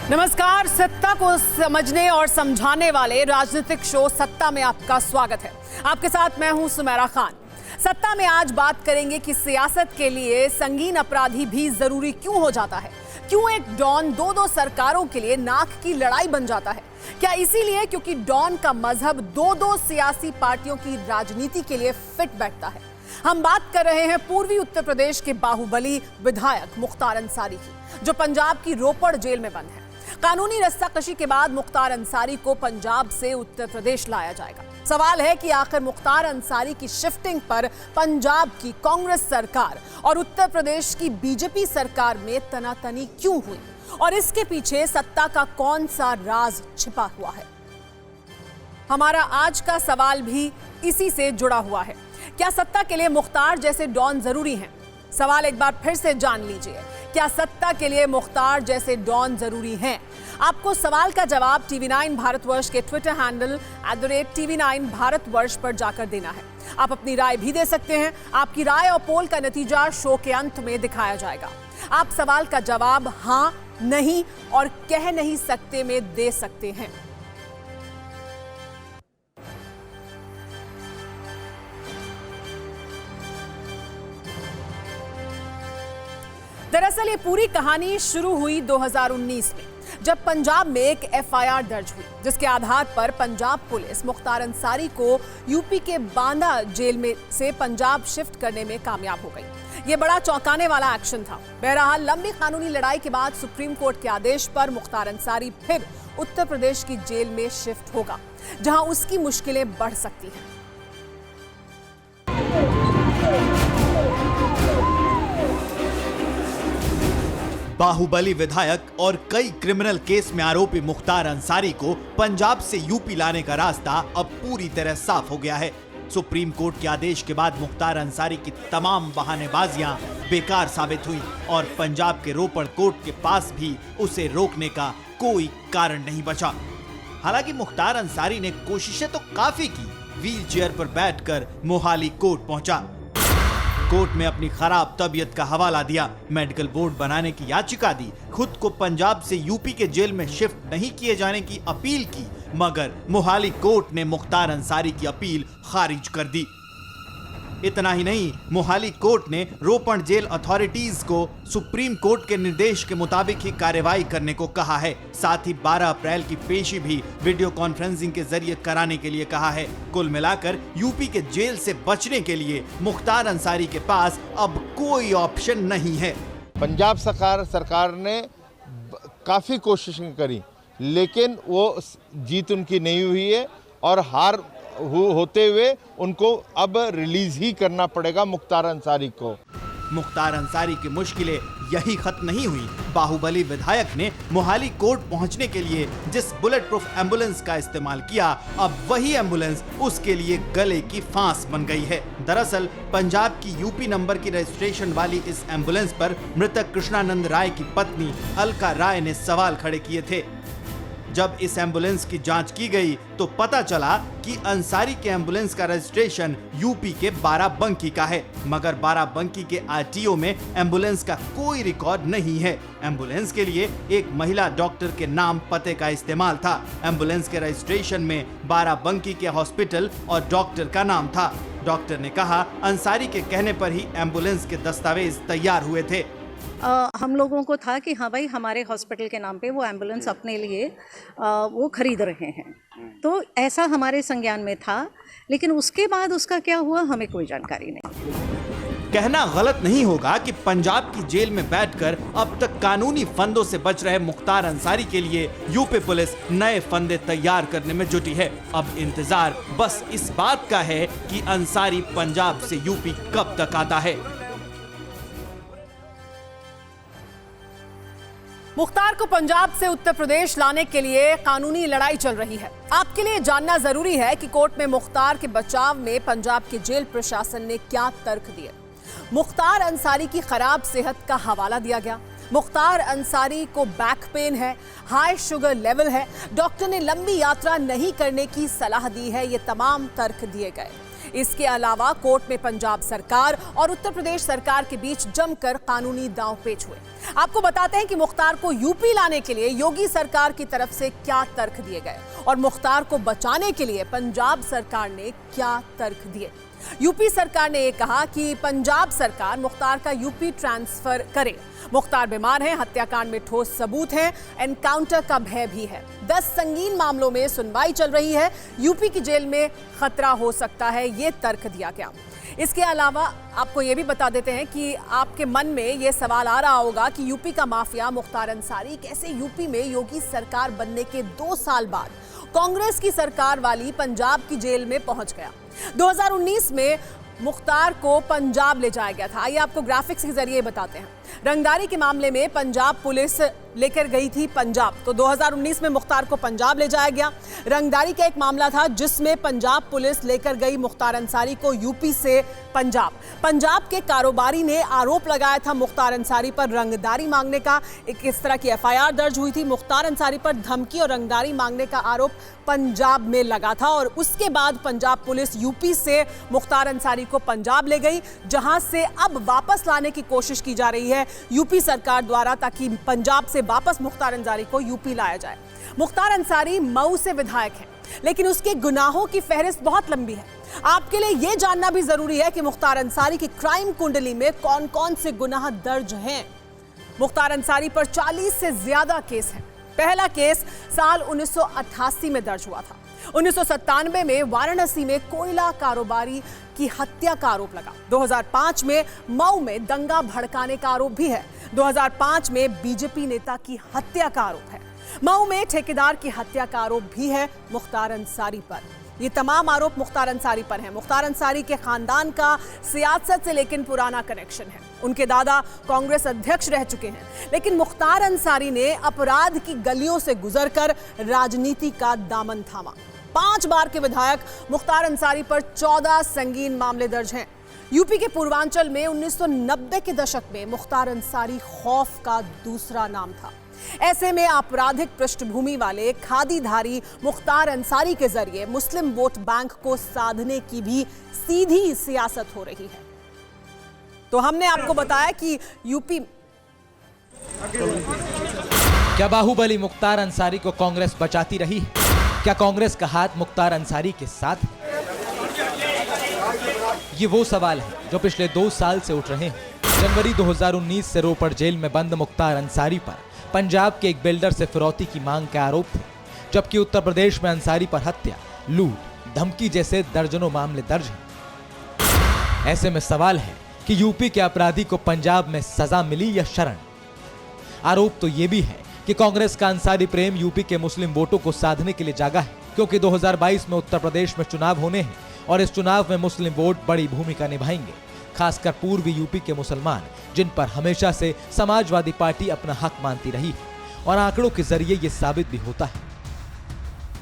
नमस्कार। सत्ता को समझने और समझाने वाले राजनीतिक शो सत्ता में आपका स्वागत है। आपके साथ मैं हूं सुमेरा खान। सत्ता में आज बात करेंगे कि सियासत के लिए संगीन अपराधी भी जरूरी क्यों हो जाता है। क्यों एक डॉन दो सरकारों के लिए नाक की लड़ाई बन जाता है। क्या इसीलिए क्योंकि डॉन का मजहब दो सियासी पार्टियों की राजनीति के लिए फिट बैठता है। हम बात कर रहे हैं पूर्वी उत्तर प्रदेश के बाहुबली विधायक मुख्तार अंसारी की, जो पंजाब की रोपड़ जेल में बंद है। कानूनी रस्साकशी के बाद मुख्तार अंसारी को पंजाब से उत्तर प्रदेश लाया जाएगा। सवाल है कि आखिर मुख्तार अंसारी की शिफ्टिंग पर पंजाब की कांग्रेस सरकार और उत्तर प्रदेश की बीजेपी सरकार में तनातनी क्यों हुई और इसके पीछे सत्ता का कौन सा राज छिपा हुआ है। हमारा आज का सवाल भी इसी से जुड़ा हुआ है। क्या सत्ता के लिए मुख्तार जैसे डॉन जरूरी हैं? सवाल एक बार फिर से जान लीजिए। क्या सत्ता के लिए मुख्तार जैसे डॉन जरूरी हैं? आपको सवाल का जवाब TV9 भारतवर्ष के ट्विटर हैंडल @TV9 भारतवर्ष पर जाकर देना है। आप अपनी राय भी दे सकते हैं। आपकी राय और पोल का नतीजा शो के अंत में दिखाया जाएगा। आप सवाल का जवाब हाँ, नहीं और कह नहीं सकते में दे सकते हैं। दरअसल ये पूरी कहानी शुरू हुई 2019 में, जब पंजाब में एक FIR दर्ज हुई, जिसके आधार पर पंजाब पुलिस मुख्तार अंसारी को यूपी के बांदा जेल में से पंजाब शिफ्ट करने में कामयाब हो गई। ये बड़ा चौंकाने वाला एक्शन था। बहरहाल लंबी कानूनी लड़ाई के बाद सुप्रीम कोर्ट के आदेश पर मुख्तार अंसारी फिर उत्तर प्रदेश की जेल में शिफ्ट होगा, जहां उसकी मुश्किलें बढ़ सकती हैं। बाहुबली विधायक और कई क्रिमिनल केस में आरोपी मुख्तार अंसारी को पंजाब से यूपी लाने का रास्ता अब पूरी तरह साफ हो गया है। सुप्रीम कोर्ट के आदेश के बाद मुख्तार अंसारी की तमाम बहानेबाजियां बेकार साबित हुई और पंजाब के रोपड़ कोर्ट के पास भी उसे रोकने का कोई कारण नहीं बचा। हालांकि मुख्तार अंसारी ने कोशिशें तो काफी की। व्हील चेयर पर बैठकर मोहाली कोर्ट पहुंचा। कोर्ट में अपनी खराब तबीयत का हवाला दिया, मेडिकल बोर्ड बनाने की याचिका दी, खुद को पंजाब से यूपी के जेल में शिफ्ट नहीं किए जाने की अपील की, मगर मोहाली कोर्ट ने मुख्तार अंसारी की अपील खारिज कर दी। इतना ही नहीं, मोहाली कोर्ट ने रोपड़ जेल अथॉरिटीज को सुप्रीम कोर्ट के निर्देश के मुताबिक ही कार्रवाई करने को कहा है। साथ ही 12 अप्रैल की पेशी भी वीडियो कॉन्फ्रेंसिंग के जरिए कराने के लिए कहा है। कुल मिलाकर यूपी के जेल से बचने के लिए मुख्तार अंसारी के पास अब कोई ऑप्शन नहीं है। पंजाब सरकार ने काफ़ी कोशिशें करी, लेकिन वो जीत उनकी नहीं हुई है और हार होते हुए उनको अब रिलीज ही करना पड़ेगा मुख्तार अंसारी को। मुख्तार अंसारी की मुश्किलें यही खत्म नहीं हुई। बाहुबली विधायक ने मोहाली कोर्ट पहुंचने के लिए जिस बुलेट प्रूफ एम्बुलेंस का इस्तेमाल किया, अब वही एम्बुलेंस उसके लिए गले की फांस बन गई है। दरअसल पंजाब की यूपी नंबर की रजिस्ट्रेशन वाली इस एम्बुलेंस पर मृतक कृष्णानंद राय की पत्नी अलका राय ने सवाल खड़े किए थे। जब इस एम्बुलेंस की जांच की गई तो पता चला कि अंसारी के एम्बुलेंस का रजिस्ट्रेशन यूपी के बाराबंकी का है, मगर बाराबंकी के RTO में एम्बुलेंस का कोई रिकॉर्ड नहीं है। एम्बुलेंस के लिए एक महिला डॉक्टर के नाम पते का इस्तेमाल था। एम्बुलेंस के रजिस्ट्रेशन में बाराबंकी के हॉस्पिटल और डॉक्टर का नाम था। डॉक्टर ने कहा अंसारी के कहने पर ही एम्बुलेंस के दस्तावेज तैयार हुए थे। हम लोगों को था कि हाँ भाई, हमारे हॉस्पिटल के नाम पे वो एम्बुलेंस अपने लिए वो खरीद रहे हैं, तो ऐसा हमारे संज्ञान में था। लेकिन उसके बाद उसका क्या हुआ, हमें कोई जानकारी नहीं। कहना गलत नहीं होगा कि पंजाब की जेल में बैठकर अब तक कानूनी फंदों से बच रहे मुख्तार अंसारी के लिए यूपी पुलिस नए फंदे तैयार करने में जुटी है। अब इंतजार बस इस बात का है कि अंसारी पंजाब से यूपी कब तक आता है। मुख्तार को पंजाब से उत्तर प्रदेश लाने के लिए कानूनी लड़ाई चल रही है। आपके लिए जानना जरूरी है कि कोर्ट में मुख्तार के बचाव में पंजाब के जेल प्रशासन ने क्या तर्क दिए। मुख्तार अंसारी की खराब सेहत का हवाला दिया गया। मुख्तार अंसारी को बैक पेन है, हाई शुगर लेवल है, डॉक्टर ने लंबी यात्रा नहीं करने की सलाह दी है। ये तमाम तर्क दिए गए। इसके अलावा कोर्ट में पंजाब सरकार और उत्तर प्रदेश सरकार के बीच जमकर कानूनी दांवपेच हुए। आपको बताते हैं कि मुख्तार को यूपी लाने के लिए योगी सरकार की तरफ से क्या तर्क दिए गए और मुख्तार को बचाने के लिए पंजाब सरकार ने क्या तर्क दिए। यूपी सरकार ने यह कहा कि पंजाब सरकार मुख्तार का यूपी ट्रांसफर करे। मुख्तार बीमार हैं, हत्याकांड में ठोस सबूत हैं, एनकाउंटर का भय भी है। 10 संगीन मामलों में सुनवाई चल रही है। यूपी की जेल में खतरा हो सकता है, ये तर्क दिया गया। इसके अलावा आपको ये भी बता देते हैं कि आपके मन में ये सवाल आ रहा होगा कि यूपी का माफिया मुख्तार अंसारी कैसे यूपी में योगी सरकार बनने के 2 साल बाद कांग्रेस की सरकार वाली पंजाब की जेल में पहुंच गया। 2019 में मुख्तार को पंजाब ले जाया गया था। आइए आपको ग्राफिक्स के जरिए बताते हैं। रंगदारी के मामले में पंजाब पुलिस लेकर गई थी पंजाब, तो 2019 में मुख्तार को पंजाब ले जाया गया। रंगदारी का एक मामला था जिसमें पंजाब पुलिस लेकर गई मुख्तार अंसारी को यूपी से पंजाब। पंजाब के कारोबारी ने आरोप लगाया था मुख्तार अंसारी पर रंगदारी मांगने का। एक इस तरह की एफआईआर दर्ज हुई थी। मुख्तार अंसारी पर धमकी और रंगदारी मांगने का आरोप पंजाब में लगा था और उसके बाद पंजाब पुलिस यूपी से मुख्तार अंसारी को पंजाब ले गई, जहां से अब वापस लाने की कोशिश की जा रही है यूपी सरकार द्वारा, ताकि पंजाब से वापस मुख्तार अंसारी को यूपी लाया जाए। मुख्तार अंसारी मऊ से विधायक हैं, लेकिन उसके गुनाहों की फहरिस्त बहुत लंबी है। आपके लिए यह जानना भी जरूरी है कि मुख्तार अंसारी की क्राइम कुंडली में कौन कौन से गुनाह दर्ज हैं। मुख्तार अंसारी पर 40 से ज्यादा केस हैं। पहला केस साल 1988 में दर्ज हुआ था। 1997 में वाराणसी में कोयला कारोबारी की हत्या का आरोप लगा। 2005 में मऊ में दंगा भड़काने का आरोप भी है। 2005 में बीजेपी नेता की हत्या का आरोप है। मऊ में ठेकेदार की हत्या का आरोप भी है मुख्तार अंसारी पर। ये तमाम आरोप मुख्तार अंसारी पर हैं। मुख्तार अंसारी के खानदान का सियासत से लेकिन पुराना कनेक्शन है। उनके दादा कांग्रेस अध्यक्ष रह चुके हैं, लेकिन मुख्तार अंसारी ने अपराध की गलियों से गुजरकर राजनीति का दामन थामा। 5 बार के विधायक मुख्तार अंसारी पर 14 संगीन मामले दर्ज हैं। यूपी के पूर्वांचल में 1990 के दशक में मुख्तार अंसारी खौफ का दूसरा नाम था। ऐसे में आपराधिक पृष्ठभूमि वाले खादीधारी मुख्तार अंसारी के जरिए मुस्लिम वोट बैंक को साधने की भी सीधी सियासत हो रही है। तो हमने आपको बताया कि यूपी क्या बाहुबली मुख्तार अंसारी को कांग्रेस बचाती रही है? क्या कांग्रेस का हाथ मुख्तार अंसारी के साथ है? ये वो सवाल है जो पिछले 2 साल से उठ रहे हैं। जनवरी 2019 से रोपड़ जेल में बंद मुख्तार अंसारी पर पंजाब के एक बिल्डर से फिरौती की मांग के आरोप थे, जबकि उत्तर प्रदेश में अंसारी पर हत्या, लूट, धमकी जैसे दर्जनों मामले दर्ज हैं। ऐसे में सवाल है कि यूपी के अपराधी को पंजाब में सजा मिली या शरण? आरोप तो यह भी है कि कांग्रेस का अंसारी प्रेम यूपी के मुस्लिम वोटों को साधने के लिए जागा है, क्योंकि 2022 में उत्तर प्रदेश में चुनाव होने हैं और इस चुनाव में मुस्लिम वोट बड़ी भूमिका निभाएंगे, खासकर पूर्वी यूपी के मुसलमान, जिन पर हमेशा से समाजवादी पार्टी अपना हक मानती रही है और आंकड़ों के जरिए यह साबित भी होता है।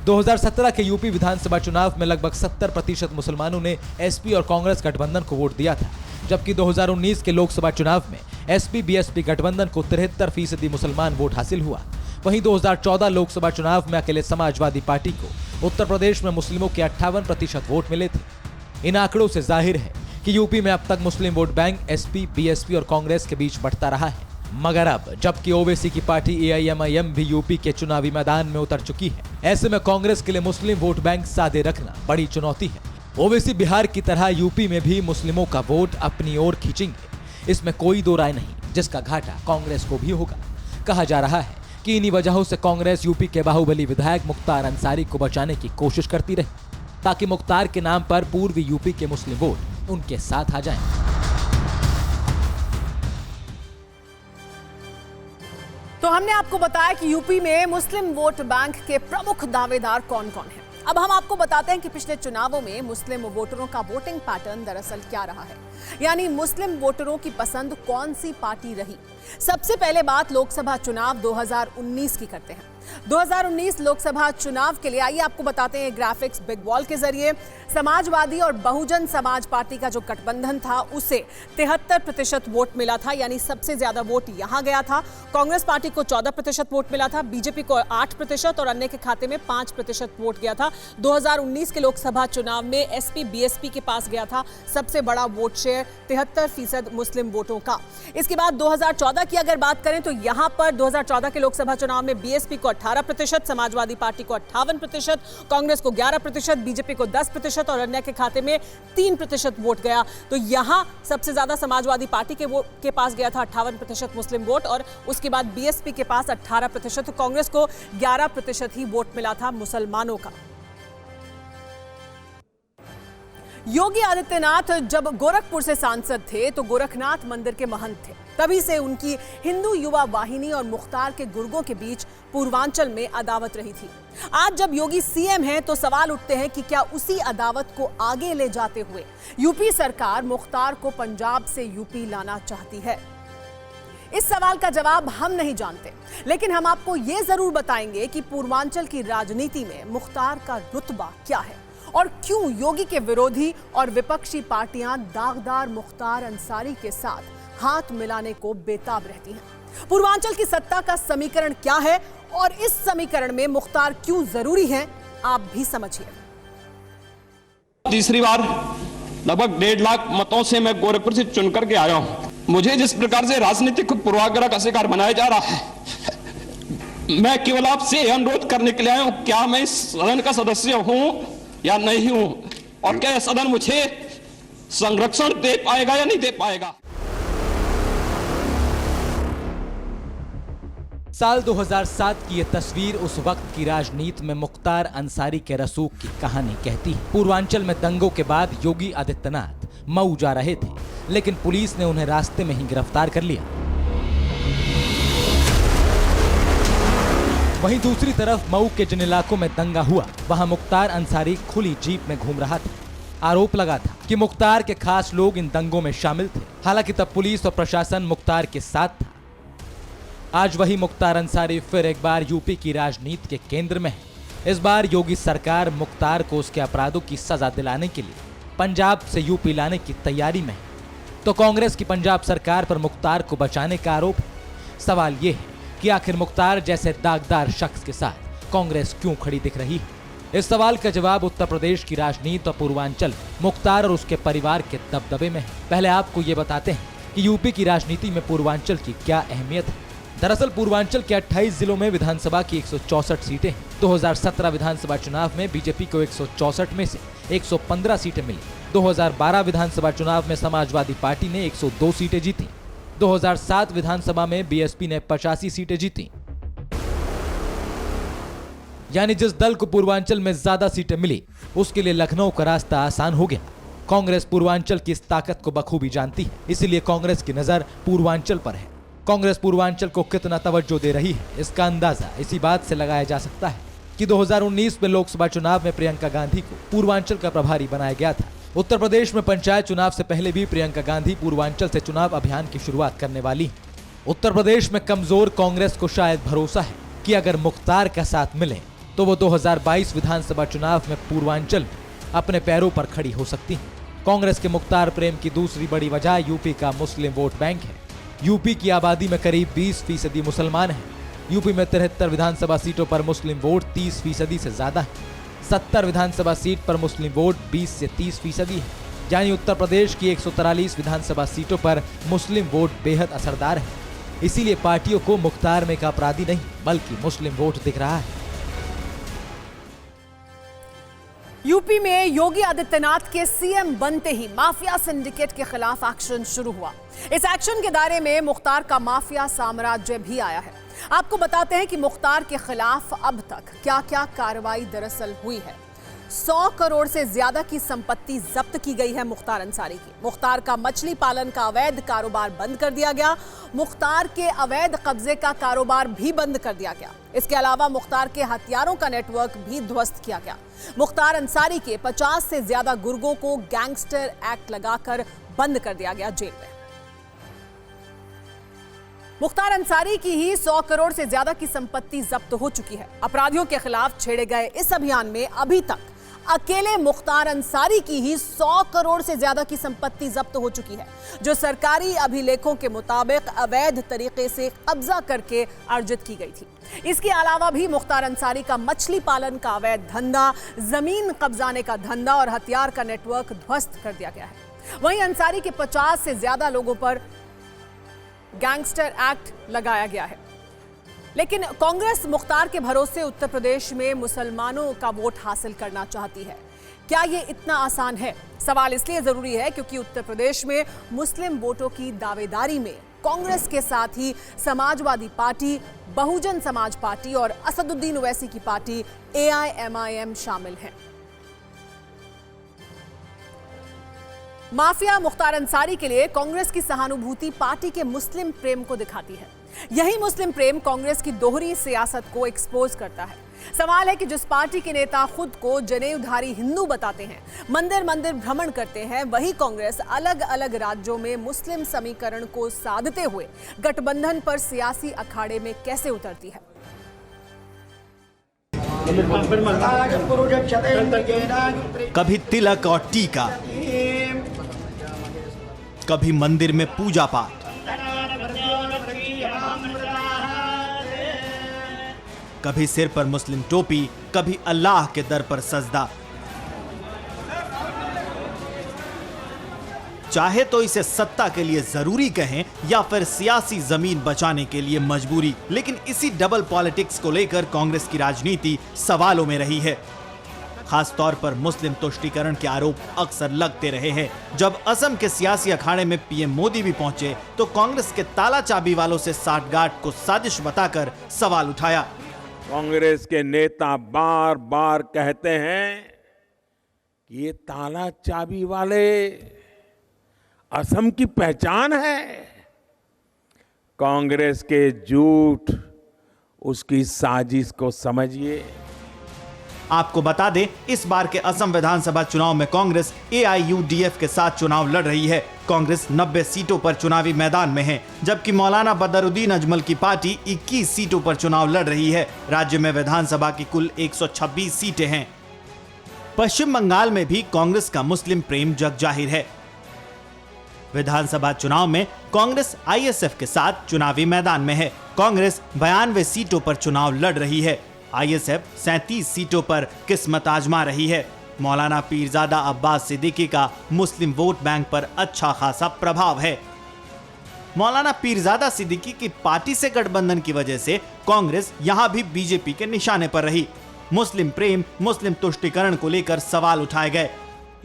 2017 के यूपी विधानसभा चुनाव में लगभग 70% मुसलमानों ने एसपी और कांग्रेस गठबंधन को वोट दिया था, जबकि 2019 के लोकसभा चुनाव में एसपी बीएसपी गठबंधन को 73% मुसलमान वोट हासिल हुआ। वहीं 2014 लोकसभा चुनाव में अकेले समाजवादी पार्टी को उत्तर प्रदेश में मुस्लिमों के 58% वोट मिले थे। इन आंकड़ों से जाहिर है कि यूपी में अब तक मुस्लिम वोट बैंक एसपी, बीएसपी और कांग्रेस के बीच बढ़ता रहा है। मगर अब जबकि ओवैसी की पार्टी एआईएमआईएम भी यूपी के चुनावी मैदान में उतर चुकी है, ऐसे में कांग्रेस के लिए मुस्लिम वोट बैंक सादे रखना बड़ी चुनौती है। ओवैसी बिहार की तरह यूपी में भी मुस्लिमों का वोट अपनी ओर खींचेंगे, इसमें कोई दो राय नहीं, जिसका घाटा कांग्रेस को भी होगा। कहा जा रहा है कि इन्हीं वजहों से कांग्रेस यूपी के बाहुबली विधायक मुख्तार अंसारी को बचाने की कोशिश करती रही, ताकि मुख्तार के नाम पर पूर्वी यूपी के मुस्लिम वोट उनके साथ आ जाएं। तो हमने आपको बताया कि यूपी में मुस्लिम वोट बैंक के प्रमुख दावेदार कौन कौन हैं। अब हम आपको बताते हैं कि पिछले चुनावों में मुस्लिम वोटरों का वोटिंग पैटर्न दरअसल क्या रहा है, यानी मुस्लिम वोटरों की पसंद कौन सी पार्टी रही। सबसे पहले बात लोकसभा चुनाव 2019 की करते हैं। 2019 लोकसभा चुनाव के लिए आइए आपको बताते हैं ग्राफिक्स बिग वॉल के जरिए। समाजवादी और बहुजन समाज पार्टी का जो गठबंधन था उसे 73% वोट मिला था, यानी सबसे ज्यादा वोट यहां गया था। कांग्रेस पार्टी को 14% वोट मिला था, बीजेपी को 8% और अन्य के खाते में 5% वोट गया था। 2019 के लोकसभा चुनाव में एसपी बीएसपी के पास गया था सबसे बड़ा वोट शेयर 73% मुस्लिम वोटों का। इसके बाद 2014 की अगर बात करें तो यहां पर 2014 के लोकसभा चुनाव में बीएसपी को 18%, समाजवादी पार्टी को 58%, कांग्रेस को 11%, बीजेपी को 10% और अन्य के खाते में 3% वोट गया। तो यहां सबसे ज्यादा समाजवादी पार्टी के पास गया था 58% मुस्लिम वोट और उसके बाद बीएसपी के पास 18%, तो कांग्रेस को 11% ही वोट मिला था मुसलमानों का। योगी आदित्यनाथ जब गोरखपुर से सांसद थे तो गोरखनाथ मंदिर के महंत थे। तभी से उनकी हिंदू युवा वाहिनी और मुख्तार के गुर्गों के बीच पूर्वांचल में अदावत रही थी। आज जब योगी सीएम हैं तो सवाल उठते हैं कि क्या उसी अदावत को आगे ले जाते हुए यूपी सरकार मुख्तार को पंजाब से यूपी लाना चाहती है? इस सवाल का जवाब हम नहीं जानते, लेकिन हम आपको यह जरूर बताएंगे कि पूर्वांचल की राजनीति में मुख्तार का रुतबा क्या है और क्यों योगी के विरोधी और विपक्षी पार्टियां दागदार मुख्तार अंसारी के साथ हाथ मिलाने को बेताब रहती हैं। पूर्वांचल की सत्ता का समीकरण क्या है और इस समीकरण में मुख्तार क्यों जरूरी है, आप भी समझिए। तीसरी बार लगभग 1.5 लाख मतों से मैं गोरखपुर से चुनकर के आया हूं। मुझे जिस प्रकार से राजनीतिक पूर्वाग्रह का शिकार बनाया जा रहा है, मैं केवल आपसे अनुरोध करने के लिए आया हूं, क्या मैं इस सदन का सदस्य हूं या नहीं हूं, और क्या सदन मुझे संरक्षण दे पाएगा या नहीं दे पाएगा। साल 2007 की यह तस्वीर उस वक्त की राजनीति में मुख्तार अंसारी के रसूख की कहानी कहती है। पूर्वांचल में दंगों के बाद योगी आदित्यनाथ मऊ जा रहे थे, लेकिन पुलिस ने उन्हें रास्ते में ही गिरफ्तार कर लिया। वहीं दूसरी तरफ मऊ के जिन इलाकों में दंगा हुआ, वहां मुख्तार अंसारी खुली जीप में घूम रहा था। आरोप लगा था कि मुख्तार के खास लोग इन दंगों में शामिल थे। हालांकि तब पुलिस और प्रशासन मुख्तार के साथ था। आज वही मुख्तार अंसारी फिर एक बार यूपी की राजनीति के केंद्र में है। इस बार योगी सरकार मुख्तार को उसके अपराधों की सजा दिलाने के लिए पंजाब से यूपी लाने की तैयारी में है। तो कांग्रेस की पंजाब सरकार पर मुख्तार को बचाने का आरोप है। सवाल यह है कि आखिर मुख्तार जैसे दागदार शख्स के साथ कांग्रेस क्यों खड़ी दिख रही है? इस सवाल का जवाब उत्तर प्रदेश की राजनीति और पूर्वांचल मुख्तार और उसके परिवार के दबदबे में है। पहले आपको ये बताते हैं कि यूपी की राजनीति में पूर्वांचल की क्या अहमियत है। दरअसल पूर्वांचल के 28 जिलों में विधानसभा की 164 सीटें हैं। 2017 विधानसभा चुनाव में बीजेपी को 164 में से 115 सीटें मिली। 2012 विधानसभा चुनाव में समाजवादी पार्टी ने 102 सीटें जीती। 2007 विधानसभा में बीएसपी ने 85 सीटें जीती। यानी जिस दल को पूर्वांचल में ज्यादा सीटें मिली, उसके लिए लखनऊ का रास्ता आसान हो गया। कांग्रेस पूर्वांचल की इस ताकत को बखूबी जानती है, इसलिए कांग्रेस की नजर पूर्वांचल पर है। कांग्रेस पूर्वांचल को कितना तवज्जो दे रही है, इसका अंदाजा इसी बात से लगाया जा सकता है कि 2019 में लोकसभा चुनाव में प्रियंका गांधी को पूर्वांचल का प्रभारी बनाया गया था। उत्तर प्रदेश में पंचायत चुनाव से पहले भी प्रियंका गांधी पूर्वांचल से चुनाव अभियान की शुरुआत करने वाली है। उत्तर प्रदेश में कमजोर कांग्रेस को शायद भरोसा है कि अगर मुख्तार का साथ मिले तो वो 2022 विधानसभा चुनाव में पूर्वांचल में अपने पैरों पर खड़ी हो सकती है। कांग्रेस के मुख्तार प्रेम की दूसरी बड़ी वजह यूपी का मुस्लिम वोट बैंक है। यूपी की आबादी में करीब 20% मुसलमान हैं। यूपी में 73 विधानसभा सीटों पर मुस्लिम वोट 30% से ज्यादा है। 70 विधानसभा सीट पर मुस्लिम वोट 20 से 30% है। यानी उत्तर प्रदेश की 143 विधानसभा सीटों पर मुस्लिम वोट बेहद असरदार है। इसीलिए पार्टियों को मुख्तार में का अपराधी नहीं बल्कि मुस्लिम वोट दिख रहा है। यूपी में योगी आदित्यनाथ के सीएम बनते ही माफिया सिंडिकेट के खिलाफ एक्शन शुरू हुआ। इस एक्शन के दायरे में मुख्तार का माफिया साम्राज्य भी आया है। आपको बताते हैं कि मुख्तार के खिलाफ अब तक क्या-क्या कार्रवाई दरअसल हुई है। 100 करोड़ से ज्यादा की संपत्ति जब्त की गई है मुख्तार अंसारी की। मुख्तार का मछली पालन का अवैध कारोबार बंद कर दिया गया। मुख्तार के अवैध कब्जे का कारोबार भी बंद कर दिया गया। इसके अलावा मुख्तार के हथियारों का नेटवर्क भी ध्वस्त किया गया। मुख्तार अंसारी के 50 से ज्यादा गुर्गों को गैंगस्टर एक्ट लगाकर बंद कर दिया गया जेल में। मुख्तार अंसारी की ही 100 करोड़ से ज्यादा की संपत्ति जब्त हो चुकी है। अपराधियों के खिलाफ छेड़े गए इस अभियान में अभी तक अकेले मुख्तार अंसारी की ही 100 करोड़ से ज्यादा की संपत्ति जब्त हो चुकी है, जो सरकारी अभिलेखों के मुताबिक अवैध तरीके से कब्जा करके अर्जित की गई थी। इसके अलावा भी मुख्तार अंसारी का मछली पालन का अवैध धंधा, जमीन कब्जाने का धंधा और हथियार का नेटवर्क ध्वस्त कर दिया गया है। वहीं अंसारी के 50 से ज्यादा लोगों पर गैंगस्टर एक्ट लगाया गया है। लेकिन कांग्रेस मुख्तार के भरोसे उत्तर प्रदेश में मुसलमानों का वोट हासिल करना चाहती है। क्या ये इतना आसान है? सवाल इसलिए जरूरी है क्योंकि उत्तर प्रदेश में मुस्लिम वोटों की दावेदारी में कांग्रेस के साथ ही समाजवादी पार्टी, बहुजन समाज पार्टी और असदुद्दीन ओवैसी की पार्टी AIMIM शामिल हैं। माफिया मुख्तार अंसारी के लिए कांग्रेस की सहानुभूति पार्टी के मुस्लिम प्रेम को दिखाती है। यही मुस्लिम प्रेम कांग्रेस की दोहरी सियासत को एक्सपोज करता है। सवाल है कि जिस पार्टी के नेता खुद को जनेऊधारी हिंदू बताते हैं, मंदिर मंदिर भ्रमण करते हैं, वही कांग्रेस अलग अलग राज्यों में मुस्लिम समीकरण को साधते हुए गठबंधन पर सियासी अखाड़े में कैसे उतरती है। कभी तिलक और टीका, कभी मंदिर में पूजा पाठ, कभी सिर पर मुस्लिम टोपी, कभी अल्लाह के दर पर सजदा। चाहे तो इसे सत्ता के लिए जरूरी कहें या फिर सियासी जमीन बचाने के लिए मजबूरी, लेकिन इसी डबल पॉलिटिक्स को लेकर कांग्रेस की राजनीति सवालों में रही है। खास तौर पर मुस्लिम तुष्टीकरण के आरोप अक्सर लगते रहे हैं। जब असम के सियासी अखाड़े में पीएम मोदी भी पहुंचे तो कांग्रेस के ताला चाबी वालों से साठगांठ को साजिश बताकर सवाल उठाया। कांग्रेस के नेता बार बार कहते हैं कि ये ताला चाबी वाले असम की पहचान है। कांग्रेस के झूठ, उसकी साजिश को समझिए। आपको बता दें, इस बार के असम विधानसभा चुनाव में कांग्रेस AIUDF के साथ चुनाव लड़ रही है। कांग्रेस 90 सीटों पर चुनावी मैदान में है, जबकि मौलाना बदरुद्दीन अजमल की पार्टी 21 सीटों पर चुनाव लड़ रही है। राज्य में विधानसभा की कुल 126 सीटें हैं। पश्चिम बंगाल में भी कांग्रेस का मुस्लिम प्रेम जग जाहिर है। विधानसभा चुनाव में कांग्रेस ISF के साथ चुनावी मैदान में है। कांग्रेस 92 सीटों पर चुनाव लड़ रही है। ISF 37 सीटों पर किस्मत आजमा रही है। मौलाना पीरजादा अब्बास सिद्दीकी का मुस्लिम वोट बैंक पर अच्छा खासा प्रभाव है। मौलाना पीरजादा सिद्दीकी की पार्टी से गठबंधन की वजह से कांग्रेस यहां भी बीजेपी के निशाने पर रही। मुस्लिम प्रेम, मुस्लिम तुष्टीकरण को लेकर सवाल उठाए गए।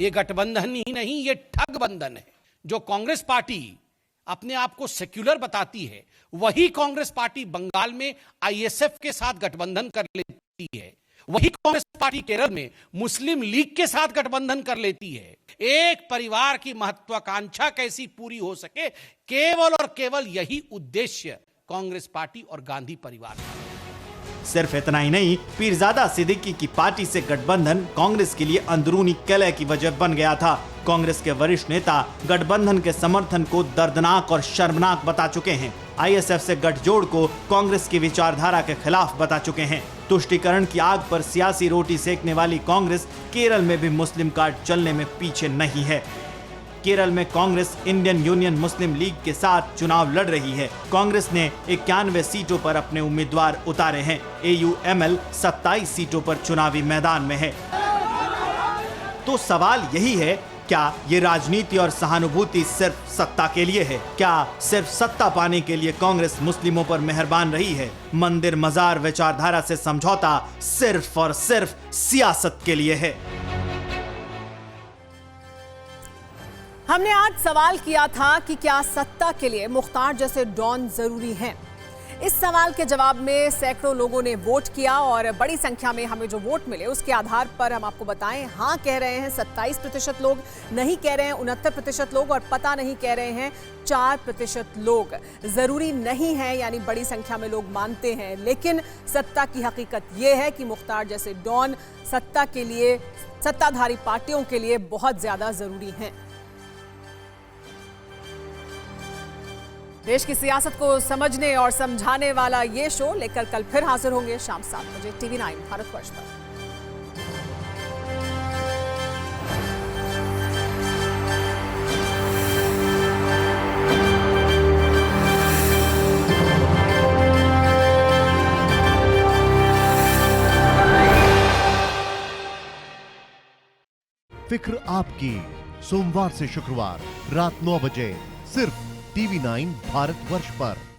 ये गठबंधन ही नहीं, ये ठग बंधन है। जो कांग्रेस पार्टी अपने आप को सेक्युलर बताती है, वही कांग्रेस पार्टी बंगाल में ISF के साथ गठबंधन कर लेती है। वही कांग्रेस पार्टी केरल में मुस्लिम लीग के साथ गठबंधन कर लेती है। एक परिवार की महत्वाकांक्षा कैसी पूरी हो सके, केवल और केवल यही उद्देश्य कांग्रेस पार्टी और गांधी परिवार का। सिर्फ इतना ही नहीं, पीरजादा सिद्दीकी की पार्टी से गठबंधन कांग्रेस के लिए अंदरूनी कलह की वजह बन गया था। कांग्रेस के वरिष्ठ नेता गठबंधन के समर्थन को दर्दनाक और शर्मनाक बता चुके हैं। ISF से गठजोड़ को कांग्रेस की विचारधारा के खिलाफ बता चुके हैं। तुष्टीकरण की आग पर सियासी रोटी सेकने वाली कांग्रेस केरल में भी मुस्लिम कार्ड चलने में पीछे नहीं है। केरल में कांग्रेस इंडियन यूनियन मुस्लिम लीग के साथ चुनाव लड़ रही है। कांग्रेस ने 91 सीटों पर अपने उम्मीदवार उतारे हैं। AUML 27 सीटों पर चुनावी मैदान में है। तो सवाल यही है, क्या ये राजनीति और सहानुभूति सिर्फ सत्ता के लिए है? क्या सिर्फ सत्ता पाने के लिए कांग्रेस मुस्लिमों पर मेहरबान रही है? मंदिर मजार विचारधारा से समझौता सिर्फ और सिर्फ सियासत के लिए है। हमने आज सवाल किया था कि क्या सत्ता के लिए मुख्तार जैसे डॉन जरूरी हैं? इस सवाल के जवाब में सैकड़ों लोगों ने वोट किया और बड़ी संख्या में हमें जो वोट मिले उसके आधार पर हम आपको बताएं, हाँ कह रहे हैं 27% लोग, नहीं कह रहे हैं 69% लोग और पता नहीं कह रहे हैं 4% लोग। जरूरी नहीं है, यानी बड़ी संख्या में लोग मानते हैं, लेकिन सत्ता की हकीकत यह है कि मुख्तार जैसे डॉन सत्ता के लिए, सत्ताधारी पार्टियों के लिए बहुत ज्यादा जरूरी हैं। देश की सियासत को समझने और समझाने वाला ये शो लेकर कल फिर हाजिर होंगे शाम 7 बजे TV9 भारतवर्ष पर। फिक्र आपकी, सोमवार से शुक्रवार रात 9 बजे सिर्फ TV9 भारतवर्ष पर।